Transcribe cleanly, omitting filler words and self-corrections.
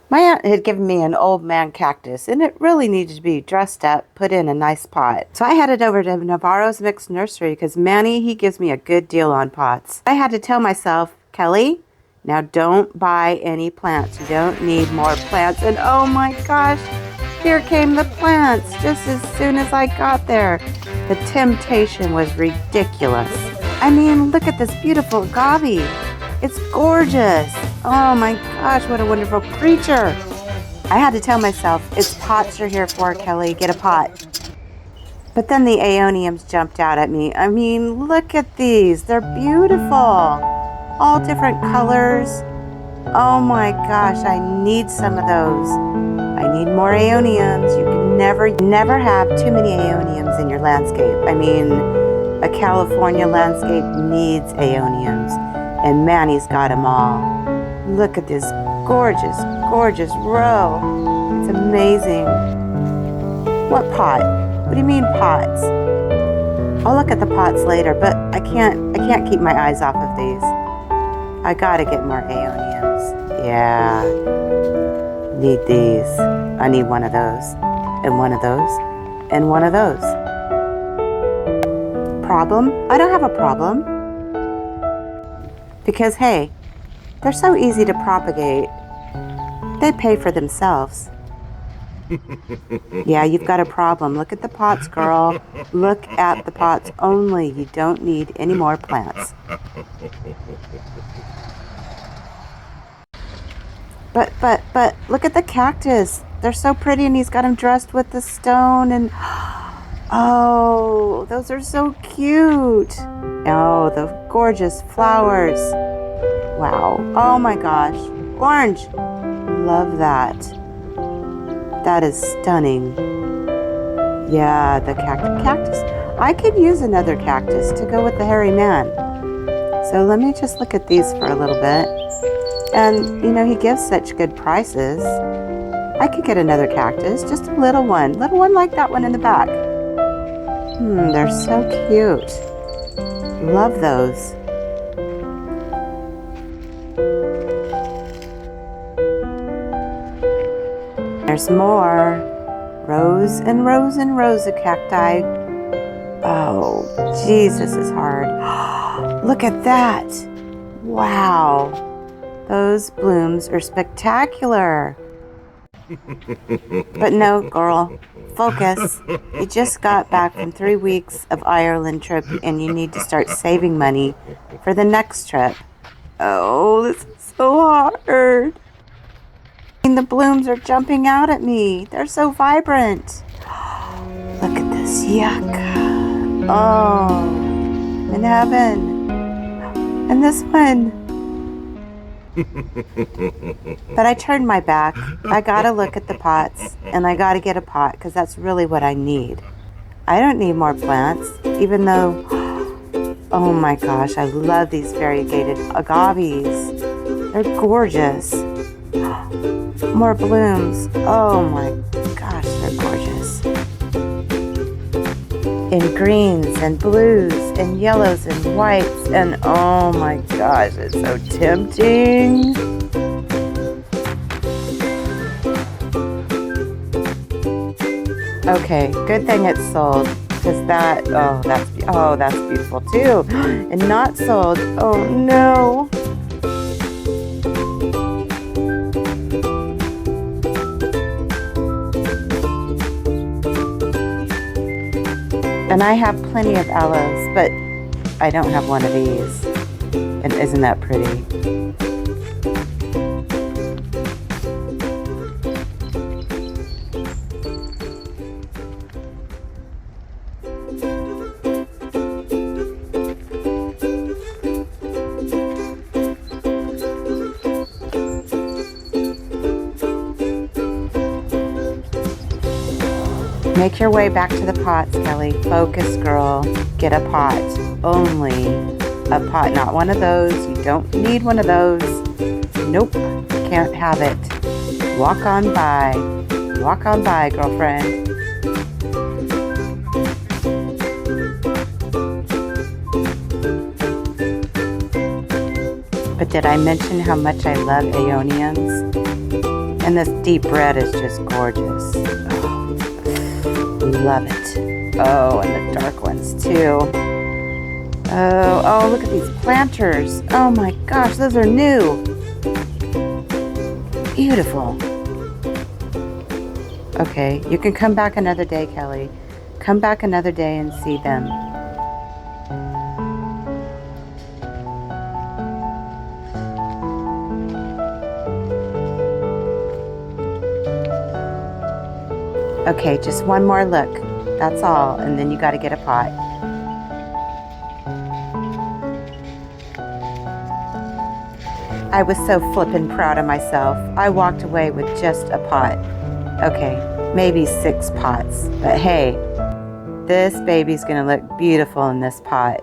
My aunt had given me an old man cactus, and it really needed to be dressed up, put in a nice pot. So I headed over to Navarro's Mixed Nursery because Manny, he gives me a good deal on pots. I had to tell myself, Kelly, now don't buy any plants. You don't need more plants. And oh my gosh, here came the plants just as soon as I got there. The temptation was ridiculous. I mean, look at this beautiful agave. It's gorgeous. Oh my gosh, what a wonderful creature. I had to tell myself, it's pots you're here for, Kelly. Get a pot. But then the aeoniums jumped out at me. I mean, look at these. They're beautiful. All different colors. Oh my gosh, I need some of those. I need more aeoniums. You can never have too many aeoniums in your landscape. I mean, a California landscape needs aeoniums. And Manny's got them all. Look at this gorgeous, gorgeous row. It's amazing. What pot? What do you mean pots? I'll look at the pots later, but I can't keep my eyes off of these. I gotta get more aeoniums. Yeah. Need these. I need one of those. And one of those. And one of those. Problem? I don't have a problem. Because, hey, they're so easy to propagate. They pay for themselves. Yeah, you've got a problem. Look at the pots, girl. Look at the pots only. You don't need any more plants. But, look at the cactus. They're so pretty, and he's got them dressed with the stone, and oh, those are so cute. Oh, the gorgeous flowers. Wow. Oh my gosh. Orange. Love that. That is stunning. Yeah, the cactus. I could use another cactus to go with the hairy man. So let me just look at these for a little bit. And, you know, he gives such good prices. I could get another cactus, just a little one like that one in the back. They're so cute. Love those. There's more. Rows and rows and rows of cacti. Oh, geez, this is hard. Look at that. Wow. Those blooms are spectacular. But no, girl, focus. You just got back from 3 weeks of Ireland trip and you need to start saving money for the next trip. Oh, this is so hard. The blooms are jumping out at me. They're so vibrant. Look at this yucca. Oh, in heaven. And this one. But I turned my back. I gotta look at the pots, and I gotta get a pot because that's really what I need. I don't need more plants, even though, oh my gosh, I love these variegated agaves. They're gorgeous. More blooms. Oh my gosh, they're gorgeous. In greens and blues and yellows and whites, and oh my gosh, it's so tempting. Okay, good thing it's sold, because that's beautiful too. And not sold. Oh no. And I have plenty of aloes, but I don't have one of these. And isn't that pretty? Make your way back to the pots, Kelly. Focus, girl. Get a pot. Only a pot, not one of those. You don't need one of those. Nope, can't have it. Walk on by. Walk on by, girlfriend. But did I mention how much I love aeoniums? And this deep red is just gorgeous. Oh, love it. Oh, and the dark ones too. Oh, look at these planters. Oh my gosh, those are new. Beautiful. Okay, you can come back another day, Kelly. Come back another day and see them. Okay, just one more look. That's all, and then you got to get a pot. I was so flippin' proud of myself. I walked away with just a pot. Okay, maybe 6 pots, but hey, this baby's gonna look beautiful in this pot.